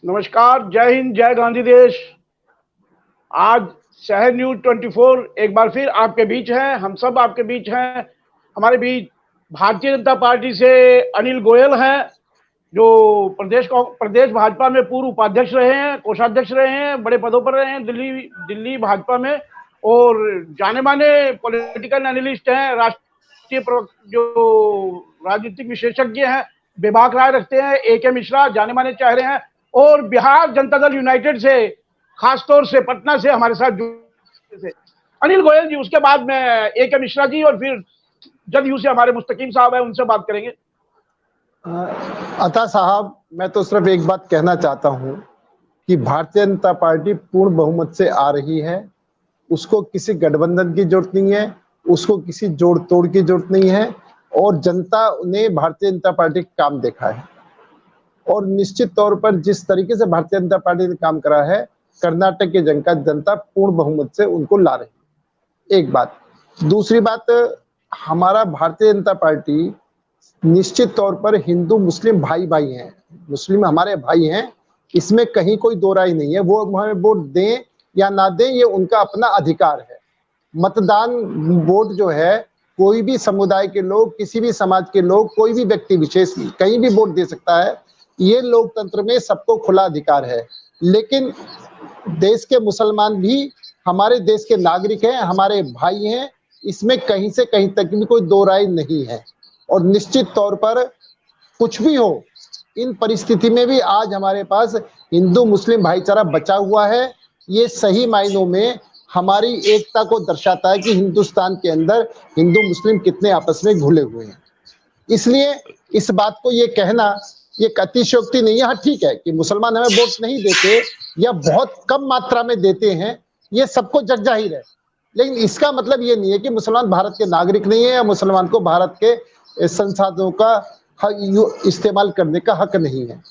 नमस्कार, जय हिंद, जय गांधी देश। आज शहर न्यूज 24 एक बार फिर आपके बीच है। हम सब आपके बीच हैं। हमारे बीच भारतीय जनता पार्टी से अनिल गोयल हैं, जो प्रदेश भाजपा में पूर्व उपाध्यक्ष रहे हैं, कोषाध्यक्ष रहे हैं, बड़े पदों पर रहे हैं दिल्ली भाजपा में, और जाने माने पॉलिटिकल एनालिस्ट हैं, जो राजनीतिक विशेषज्ञ हैं, बेबाक राय रखते हैं। AK मिश्रा जाने माने चेहरे हैं, और बिहार जनता दल यूनाइटेड से, खासतौर से पटना से हमारे साथ जुड़े अनिल गोयल जी। उसके बाद में AK मिश्रा जी, और फिर जदयू से हमारे मुस्तकीम साहब है, उनसे बात करेंगे। अता साहब, मैं तो सिर्फ एक बात कहना चाहता हूं कि भारतीय जनता पार्टी पूर्ण बहुमत से आ रही है। उसको किसी गठबंधन की जरूरत नहीं है, उसको किसी जोड़ तोड़ की जरूरत नहीं है, और जनता ने भारतीय जनता पार्टी का काम देखा है। और निश्चित तौर पर जिस तरीके से भारतीय जनता पार्टी ने काम करा है, कर्नाटक की जनता पूर्ण बहुमत से उनको ला रही है। एक बात। दूसरी बात, हमारा भारतीय जनता पार्टी निश्चित तौर पर हिंदू मुस्लिम भाई भाई हैं, मुस्लिम हमारे भाई हैं, इसमें कहीं कोई दो राय नहीं है। वो हमें वोट दें या ना दें, ये उनका अपना अधिकार है। मतदान वोट जो है, कोई भी समुदाय के लोग, किसी भी समाज के लोग, कोई भी व्यक्ति विशेष कहीं भी वोट दे सकता है। ये लोकतंत्र में सबको खुला अधिकार है। लेकिन देश के मुसलमान भी हमारे देश के नागरिक हैं, हमारे भाई हैं, इसमें कहीं से कहीं तक भी कोई दो राय नहीं है। और निश्चित तौर पर कुछ भी हो, इन परिस्थिति में भी आज हमारे पास हिंदू मुस्लिम भाईचारा बचा हुआ है। ये सही मायनों में हमारी एकता को दर्शाता है कि हिंदुस्तान के अंदर हिंदू मुस्लिम कितने आपस में घुले हुए हैं। इसलिए इस बात को ये कहना ये अतिशयोक्ति नहीं है। हाँ, ठीक है कि मुसलमान हमें वोट नहीं देते या बहुत कम मात्रा में देते हैं, ये सबको जग जाहिर है। लेकिन इसका मतलब ये नहीं है कि मुसलमान भारत के नागरिक नहीं है या मुसलमान को भारत के संसाधनों का इस्तेमाल करने का हक नहीं है।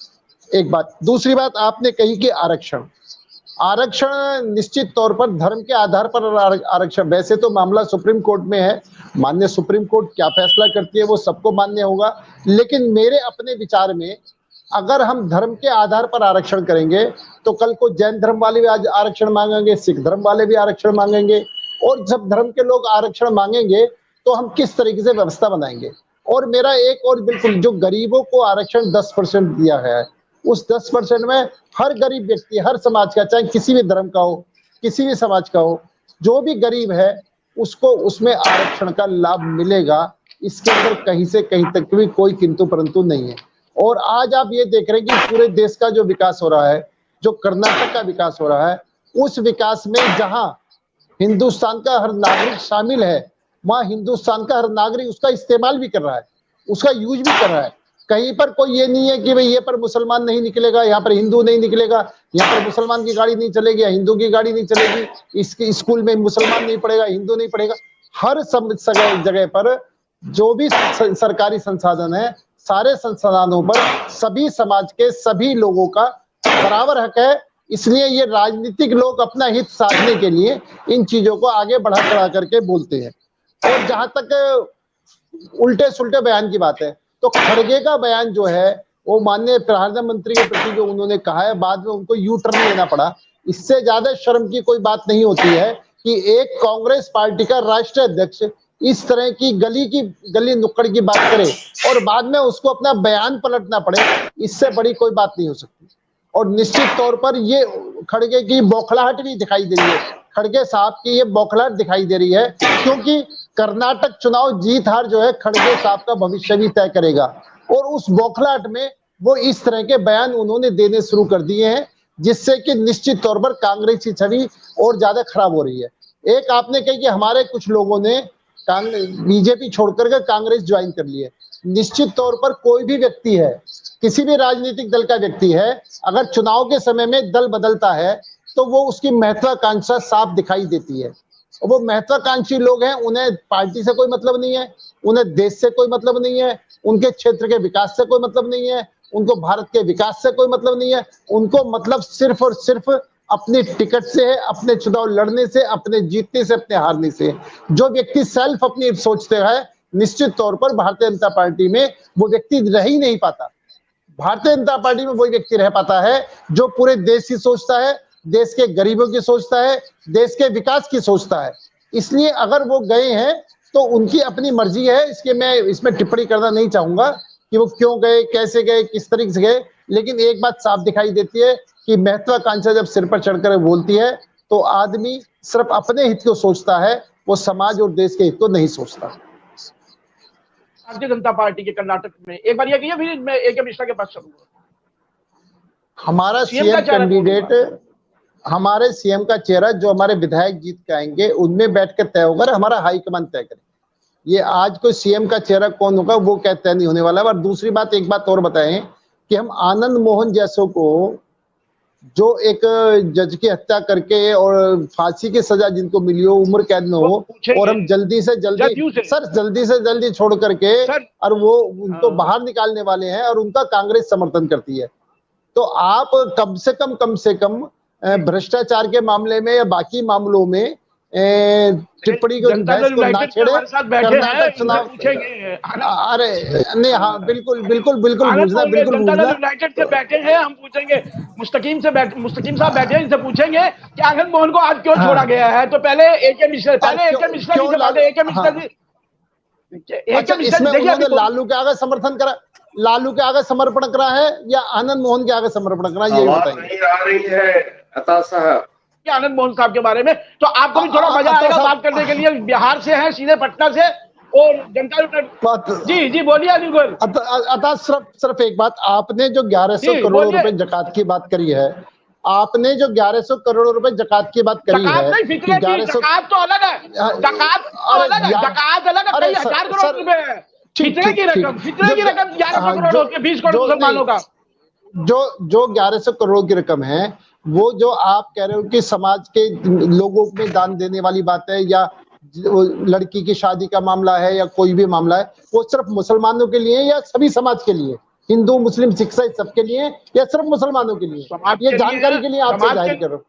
एक बात। दूसरी बात आपने कही कि आरक्षण निश्चित तौर पर धर्म के आधार पर आरक्षण, वैसे तो मामला सुप्रीम कोर्ट में है, माननीय सुप्रीम कोर्ट क्या फैसला करती है वो सबको मान्य होगा। लेकिन मेरे अपने विचार में, अगर हम धर्म के आधार पर आरक्षण करेंगे तो कल को जैन धर्म वाले भी आज आरक्षण मांगेंगे, सिख धर्म वाले भी आरक्षण मांगेंगे, और जब धर्म के लोग आरक्षण मांगेंगे तो हम किस तरीके से व्यवस्था बनाएंगे। और मेरा एक और बिल्कुल, जो गरीबों को आरक्षण 10% दिया है, उस 10% में हर गरीब व्यक्ति, हर समाज का, चाहे किसी भी धर्म का हो, किसी भी समाज का हो, जो भी गरीब है उसको उसमें आरक्षण का लाभ मिलेगा। इसके अंदर कहीं से कहीं तक भी कोई किंतु परंतु नहीं है। और आज आप ये देख रहे हैं कि पूरे देश का जो विकास हो रहा है, जो कर्नाटक का विकास हो रहा है, उस विकास में जहां हिंदुस्तान का हर नागरिक शामिल है, वहां हिंदुस्तान का हर नागरिक उसका इस्तेमाल भी कर रहा है, उसका यूज भी कर रहा है। कहीं पर कोई ये नहीं है कि भाई ये पर मुसलमान नहीं निकलेगा, यहाँ पर हिंदू नहीं निकलेगा, यहाँ पर मुसलमान की गाड़ी नहीं चलेगी या हिंदू की गाड़ी नहीं चलेगी, इसके स्कूल में मुसलमान नहीं पढ़ेगा, हिंदू नहीं पढ़ेगा। हर जगह पर जो भी सरकारी संसाधन है, सारे संसाधनों पर सभी समाज के सभी लोगों का बराबर हक है। इसलिए ये राजनीतिक लोग अपना हित साधने के लिए इन चीजों को आगे बढ़ा चढ़ा करके बोलते हैं। और जहां तक उल्टे सुल्टे बयान की बात है, तो खड़गे का बयान जो है वो माननीय प्रधानमंत्री के प्रति जो उन्होंने कहा है, बाद में उनको यू टर्न लेना पड़ा। इससे ज्यादा शर्म की कोई बात नहीं होती है कि एक कांग्रेस पार्टी का राष्ट्रीय अध्यक्ष इस तरह की गली नुक्कड़ की बात करे और बाद में उसको अपना बयान पलटना पड़े। इससे बड़ी कोई बात नहीं हो सकती। और निश्चित तौर पर ये खड़गे की बौखलाहट भी दिखाई दे रही है, खड़गे साहब की ये बौखलाहट दिखाई दे रही है, क्योंकि कर्नाटक चुनाव जीत हार जो है खड़गे साहब का भविष्य भी तय करेगा। और उस बौखलाहट में वो इस तरह के बयान उन्होंने देने शुरू कर दिए हैं, जिससे कि निश्चित तौर पर कांग्रेस की छवि और ज्यादा खराब हो रही है। एक आपने कही कि हमारे कुछ लोगों ने बीजेपी छोड़कर के कांग्रेस ज्वाइन कर ली है। निश्चित तौर पर कोई भी व्यक्ति है, किसी भी राजनीतिक दल का व्यक्ति है, अगर चुनाव के समय में दल बदलता है तो वो उसकी महत्वाकांक्षा साफ दिखाई देती है। और वो महत्वाकांक्षी लोग हैं, उन्हें पार्टी से कोई मतलब नहीं है, उन्हें देश से कोई मतलब नहीं है, उनके क्षेत्र के विकास से कोई मतलब नहीं है, उनको भारत के विकास से कोई मतलब नहीं है। उनको मतलब सिर्फ और सिर्फ अपनी टिकट से है, अपने चुनाव लड़ने से, अपने जीतने से, अपने हारने से। जो व्यक्ति सेल्फ अपनी सोचते हैं, निश्चित तौर पर भारतीय जनता पार्टी में वो व्यक्ति रह ही नहीं पाता। भारतीय जनता पार्टी में वही व्यक्ति रह पाता है जो पूरे देश की सोचता है, देश के गरीबों की सोचता है, देश के विकास की सोचता है। इसलिए अगर वो गए हैं तो उनकी अपनी मर्जी है, इसके मैं इसमें टिप्पणी करना नहीं चाहूंगा कि वो क्यों गए, कैसे गए, किस तरीके से गए। लेकिन एक बात साफ दिखाई देती है कि महत्वाकांक्षा जब सिर पर चढ़कर बोलती है तो आदमी सिर्फ अपने हित को सोचता है, वो समाज और देश के हित को नहीं सोचता। भारतीय जनता पार्टी के कर्नाटक में एक बार ये कहिए, फिर मैं ए.के. मिश्रा के पास चलूंगा। हमारा सीएम कैंडिडेट, हमारे सीएम का चेहरा जो हमारे विधायक जीत के आएंगे उनमें बैठकर तय होगा, हमारा हाईकमान तय करे। ये आज कोई सीएम का चेहरा कौन होगा वो क्या तय नहीं होने वाला है। और दूसरी बात, एक बात और बताएं कि हम आनंद मोहन जैसों को, जो एक जज की हत्या करके और फांसी की सजा जिनको मिली हो, उम्र कैद में हो, और हम जल्दी से जल्दी छोड़ करके और वो उनको बाहर निकालने वाले हैं और उनका कांग्रेस समर्थन करती है। तो आप कम से कम भ्रष्टाचार के मामले में या बाकी मामलों में टिप्पणी को ना छेड़े। कर्नाटक चुनाव, अरे नहीं, हाँ बिल्कुल पूछना, बिल्कुल यूनाइटेड से बैठे हैं, हम पूछेंगे। मुस्तकीम साहब बैठे हैं, इनसे पूछेंगे कि आनंद मोहन को आज क्यों छोड़ा गया है। तो पहले ए.के. मिश्रा जी से देखिए, लालू के आगे समर्थन करा, लालू के आगे समर्पण करा है या आनंद मोहन के आगे समर्पण करा, ये बताइए। नहीं आ रही है अता साहब आनंद मोहन साहब के बारे में, तो आपको भी थोड़ा मजा आएगा बात करने के लिए। बिहार से हैं, सीधे पटना से, और जनता जी बोलिए अनिल गोयल। अतः सिर्फ एक बात, आपने जो 1100 करोड़ रुपए जकात की बात करी है, आपने जो 1100 करोड़ रुपए जकात की बात करी है, 1100 जकात तो अलग है, जकात अलग है, 1000 करोड़ रुपए है। फितरे की रकम 1100 करोड़ होती है, 20 करोड़ मुसलमानों का। जो 1100 करोड़ की रकम है, वो जो आप कह रहे हो कि समाज के लोगों में दान देने वाली बात है, या लड़की की शादी का मामला है, या कोई भी मामला है, वो सिर्फ मुसलमानों के लिए या सभी समाज के लिए, हिंदू मुस्लिम सिख ईसाई सबके लिए, या सिर्फ मुसलमानों के लिए? ये जानकारी के लिए आपसे जाहिर कर रहा हूँ।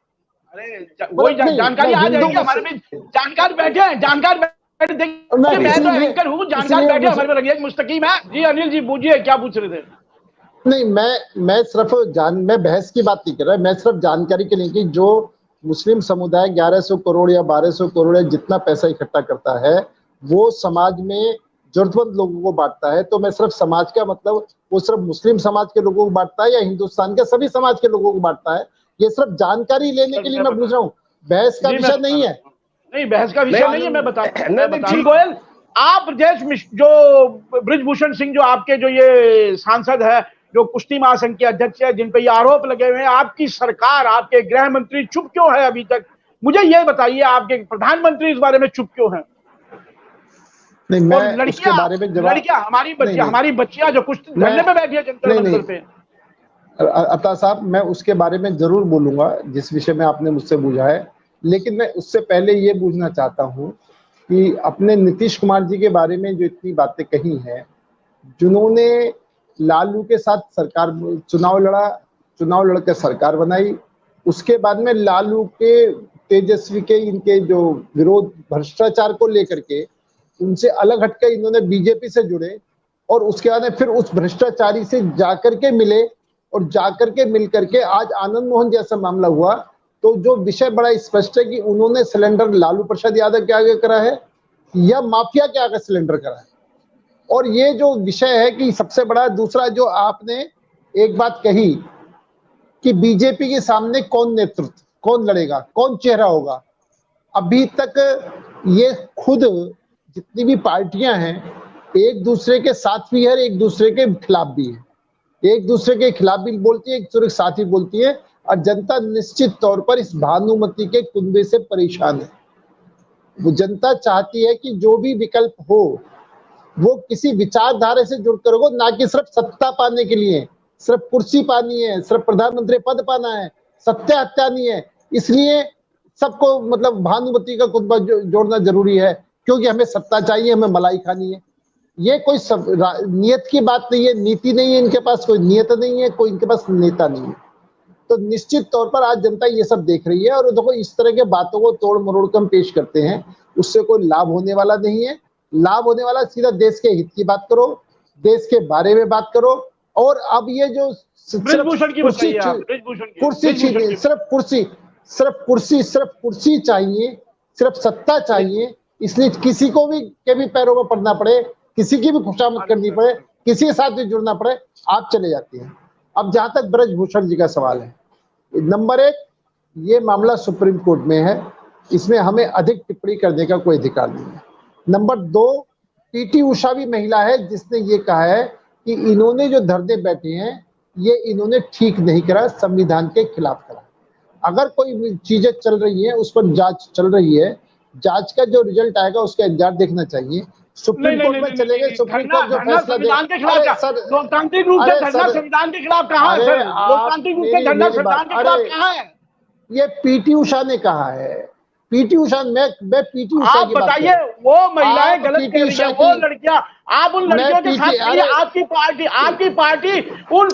अरे वही जानकारी आ जाएगी हमारे में, जानकार बैठे हैं, जानकार बैठे, मैं तो एंकर हूँ, जानकार बैठे हमारे में। रंगीन मुस्तकीम है जी। अनिल जी पूछिए, क्या पूछ रहे थे? नहीं, मैं सिर्फ मैं बहस की बात नहीं कर रहा, मैं सिर्फ जानकारी के लिए कि जो मुस्लिम समुदाय 1100 करोड़ या 1200 करोड़ या जितना पैसा इकट्ठा करता है, वो समाज में जरूरतमंद लोगों को बांटता है। तो मैं सिर्फ समाज का मतलब, वो सिर्फ मुस्लिम समाज के लोगों को बांटता है या हिंदुस्तान के सभी समाज के लोगों को बांटता है? ये सिर्फ जानकारी लेने के लिए मैं पूछ रहा हूँ, बहस का विषय नहीं है। नहीं, बहस का विषय नहीं है, मैं बता गोयल, आप ब्रजेश जो ब्रिजभूषण सिंह, जो आपके जो ये सांसद है, जो कुश्ती महासंघ के अध्यक्ष है, जिन पे ये आरोप लगे हुए हैं, आपकी सरकार, आपके गृह मंत्री चुप क्यों है अभी तक? मुझे ये बताइए, आपके प्रधानमंत्री इस बारे में चुप क्यों हैं? नहीं, मैं उसके बारे में जवाब, लड़कियां, हमारी बच्चियां जो कुश्ती धरने पे बैठी है जंतर मंतर पे। अता साहब, मैं उसके बारे में जरूर बोलूंगा जिस विषय में आपने मुझसे पूछा है, लेकिन मैं उससे पहले ये पूछना चाहता हूँ कि अपने नीतीश कुमार जी के बारे में जो इतनी बातें कही हैं, जिन्होंने लालू के साथ सरकार चुनाव लड़कर सरकार बनाई, उसके बाद में लालू के, तेजस्वी के, इनके जो विरोध भ्रष्टाचार को लेकर के, उनसे अलग हटकर इन्होंने बीजेपी से जुड़े, और उसके बाद फिर उस भ्रष्टाचारी से जाकर के मिले, और जाकर के मिल करके आज आनंद मोहन जैसा मामला हुआ। तो जो विषय बड़ा स्पष्ट है कि उन्होंने सिलेंडर लालू प्रसाद यादव के आगे करा है या माफिया के आगे सिलेंडर करा है। और ये जो विषय है कि सबसे बड़ा दूसरा, जो आपने एक बात कही कि बीजेपी के सामने कौन नेतृत्व, कौन लड़ेगा, कौन चेहरा होगा, अभी तक ये खुद जितनी भी पार्टियां हैं एक दूसरे के साथ भी है, एक दूसरे के खिलाफ भी है, एक दूसरे के खिलाफ भी बोलती है, एक दूसरे के साथ भी बोलती है। और जनता निश्चित तौर पर इस भानुमति के कुनबे से परेशान है। वो जनता चाहती है कि जो भी विकल्प हो वो किसी विचारधारा से जुड़कर हो, ना कि सिर्फ सत्ता पाने के लिए, सिर्फ कुर्सी पानी है, सिर्फ प्रधानमंत्री पद पाना है, सत्या हत्या नहीं है। इसलिए सबको मतलब भानुमति का कुनबा जोड़ना जरूरी है, क्योंकि हमें सत्ता चाहिए, हमें मलाई खानी है। ये कोई नियत की बात नहीं है, नीति नहीं है इनके पास, कोई नियत नहीं है, कोई इनके पास नेता नहीं है। तो निश्चित तौर पर आज जनता ये सब देख रही है, और देखो इस तरह के बातों को तोड़ मरोड़ कर पेश करते हैं, उससे कोई लाभ होने वाला नहीं है। लाभ होने वाला सीधा देश के हित की बात करो, देश के बारे में बात करो, और अब ये जो ब्रिजभूषण की कुर्सी बताइए आप, ब्रिजभूषण की, कुर्सी ब्रिजभूषण छीनिए, की। सिर्फ कुर्सी चाहिए, सिर्फ सत्ता चाहिए, इसलिए किसी को भी के भी पैरों में पड़ना पड़े, किसी की भी खुशामद करनी पड़े, किसी के साथ भी जुड़ना पड़े, आप चले जाते हैं। अब जहां तक ब्रजभूषण जी का सवाल है, नंबर 1, ये मामला सुप्रीम कोर्ट में है, इसमें हमें अधिक टिप्पणी करने का कोई अधिकार नहीं है। नंबर 2, पीटी उषा भी महिला है जिसने ये कहा है कि इन्होंने जो धरने बैठे हैं ये इन्होंने ठीक नहीं करा, संविधान के खिलाफ करा। अगर कोई चीजें चल रही है उस पर जांच चल रही है, जांच का जो रिजल्ट आएगा उसका इंतजार देखना चाहिए। सुप्रीम कोर्ट में चले गए, सुप्रीम कोर्ट जो फैसला संविधान के खिलाफ, लोकतांत्रिक रूप से धरना संविधान के खिलाफ कहाँ है सर? लोकतांत्रिक रूप से धरना संविधान के खिलाफ कहाँ है? ये पीटी उषा ने कहा है, पीटी उषा, मैं पीटी उषा आप की बात बताइए, वो महिलाएं गलत कह रही है, वो लड़कियां, आप उन लड़कियों के साथ खड़ी है, आपकी पार्टी उन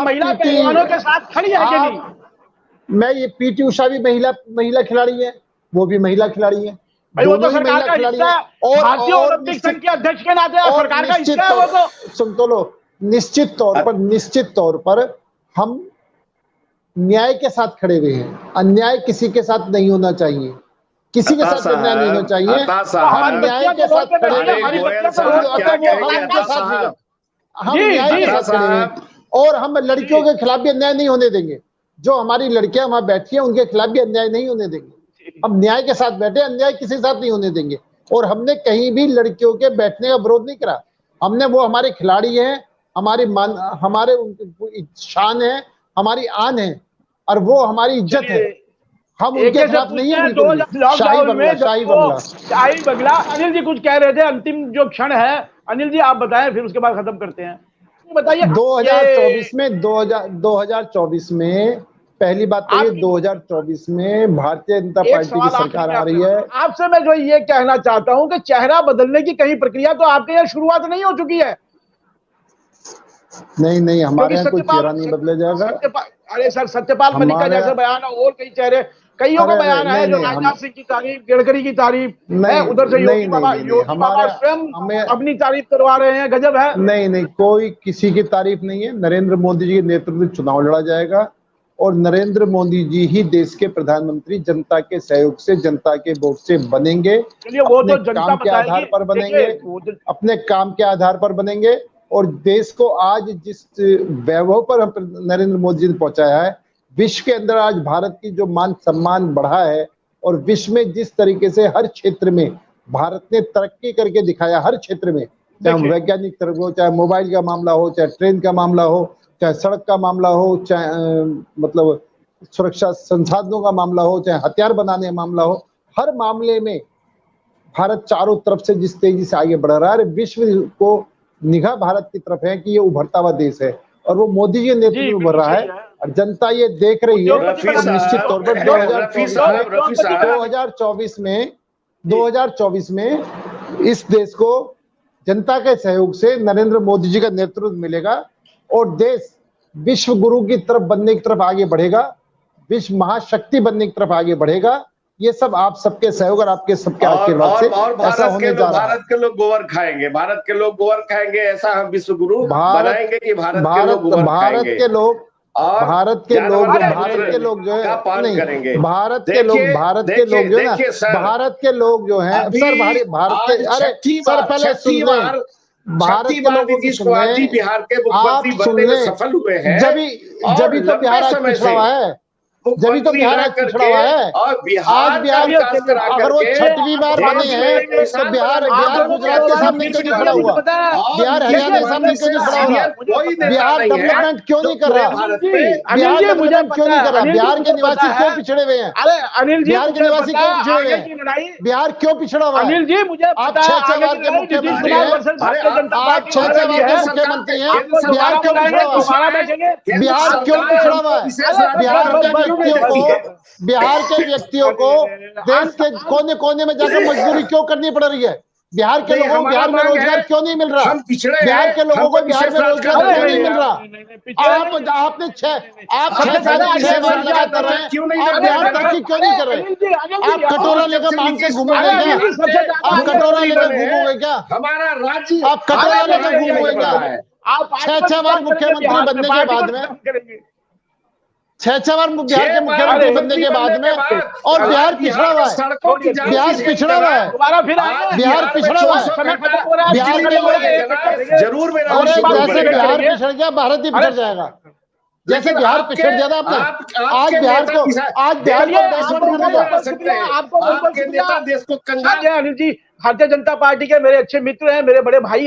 महिला पहलवानों के साथ खड़ी है कि नहीं? मैं ये पीटी उषा भी महिला खिलाड़ी है, वो भी महिला खिलाड़ी है, वो तो सरकार का हिस्सा है, भारतीय ओलंपिक संघ के अध्यक्ष के नाते सरकार का हिस्सा है वो तो। सुन तो लो, निश्चित तौर पर हम न्याय के साथ खड़े हुए हैं, अन्याय किसी के साथ नहीं होना चाहिए, किसी के साथ अन्याय नहीं होना चाहिए, हम न्याय के साथ खड़े हैं, हम न्याय के साथ खड़े हैं और हम लड़कियों के खिलाफ भी अन्याय नहीं होने देंगे। जो हमारी लड़कियां वहां बैठी हैं उनके खिलाफ भी अन्याय नहीं होने देंगे, हम न्याय के साथ बैठे, अन्याय किसी के साथ नहीं होने देंगे। और हमने कहीं भी लड़कियों के बैठने का विरोध नहीं करा, हमने, वो हमारे खिलाड़ी हैं, हमारे शान है, हमारी आन है और वो हमारी इज्जत है, हम उनके खिलाफ नहीं है। शाही बंगला। अनिल जी कुछ कह रहे थे, अंतिम जो क्षण है, अनिल जी आप बताएं, फिर उसके बाद खत्म करते हैं। बताइए 2024 में पहली बात तो ये 2024 में भारतीय जनता पार्टी की सरकार आ रही है। आपसे मैं जो ये कहना चाहता हूं कि चेहरा बदलने की कहीं प्रक्रिया तो आपके यहाँ शुरुआत नहीं हो चुकी है? नहीं, हमारे यहाँ कोई चेहरा नहीं बदला जाएगा। अरे सर, सत्यपाल मलिक का जैसे बयान है और कई चेहरे, कईयों का बयान है जो राजनाथ सिंह की तारीफ, गडकरी की तारीफ है, उधर से योगी बाबा स्वयं अपनी तारीफ करवा रहे हैं, गजब है। नहीं, कोई किसी की तारीफ नहीं है। नरेंद्र मोदी जी के नेतृत्व में चुनाव लड़ा जाएगा और नरेंद्र मोदी जी ही देश के प्रधानमंत्री जनता के सहयोग से, जनता के वोट से बनेंगे। वो तो काम के आधार पर बनेंगे, अपने काम के आधार पर बनेंगे। और देश को आज जिस वैभव पर नरेंद्र मोदी जी ने पहुंचाया है, विश्व के अंदर आज भारत की जो मान सम्मान बढ़ा है और विश्व में जिस तरीके से हर क्षेत्र में भारत ने तरक्की करके दिखाया, हर क्षेत्र में, चाहे वैज्ञानिक तरफ हो, चाहे मोबाइल का मामला हो, चाहे ट्रेन का मामला हो, चाहे सड़क का मामला हो, चाहे मतलब सुरक्षा संसाधनों का मामला हो, चाहे हथियार बनाने का मामला हो, हर मामले में भारत चारों तरफ से जिस तेजी से आगे बढ़ रहा है, विश्व को निगाह भारत की तरफ है कि ये उभरता हुआ देश है और वो मोदी जी के नेतृत्व में उभर रहा है और जनता ये देख रही है। निश्चित तौर पर 2024 में इस देश को जनता के सहयोग से नरेंद्र मोदी जी का नेतृत्व मिलेगा और देश विश्व गुरु की तरफ बनने की तरफ आगे बढ़ेगा, विश्व महाशक्ति बनने की तरफ आगे बढ़ेगा। ये सब आप सबके सहयोग और आपके सबके आशीर्वाद से ऐसा होने जा रहा है। भारत के लोग गोबर खाएंगे, भारत के लोग गोबर खाएंगे, ऐसा हम विश्व गुरु बनाएंगे कि भारत के लोग जो है भारत के लोग जो है सर, भारत के, अरे सर पहले सुन लें, भारत के लोगों की सुन लें, बिहार के मुख्यमंत्री बनने में सफल हुए हैं, जभी तो बिहार आज पिछड़ा हुआ है, जभी तो बिहार आज पिछड़ा हुआ है। आज बिहार अगर वो 6वीं बार बने हैं तो बिहार गुजरात के सामने क्यों नहीं खड़ा हुआ? बिहार हरियाणा के सामने क्यों नहीं खड़ा हो रहा? बिहार डेवलपमेंट क्यों नहीं कर रहा? बिहार डेवलपमेंट क्यों नहीं कर रहा? बिहार के निवासी क्यों पिछड़े हुए हैं? बिहार के निवासी क्यों पिछड़े हुए हैं? बिहार क्यों पिछड़ा हुआ है? अनिल जी मुझे आप 6 बार के मुख्यमंत्री हैं, आप 6 बार के मुख्यमंत्री हैं, बिहार क्यों पिछड़ा हुआ है? बिहार क्यों पिछड़ा हुआ है? बिहार के व्यक्तियों को देश के कोने कोने में जाकर मजदूरी क्यों करनी पड़ रही है? बिहार के लोगों को बिहार में रोजगार क्यों नहीं मिल रहा? बिहार के लोगों को बिहार में रोजगार क्यों नहीं मिल रहा? आपने 6 बार लगातार रहे हैं, आप बिहार तरक्की क्यों नहीं कर रहे? आप कटोरा लेकर मांग के घूमोगे क्या? आप कटोरा लेकर घूमोगे क्या? हमारा राज्य, आप कटोरा लेकर घूमोगे क्या? आप 6 बार मुख्यमंत्री बनने के बाद में 6 बार बिहार के मुख्यमंत्री बनने के बाद में, और बिहार पिछड़ा हुआ है, बिहार पिछड़ा हुआ है, बिहार पिछड़ा हुआ है, बिहार के लोग जरूर जैसे बिहार पिछड़ गया भारत ही पिछड़ जाएगा, जैसे बिहार पिछड़ गया था आज बिहार को आपको नेता देश को अनिल जी, भारतीय जनता पार्टी के मेरे अच्छे मित्र हैं, मेरे बड़े भाई हैं।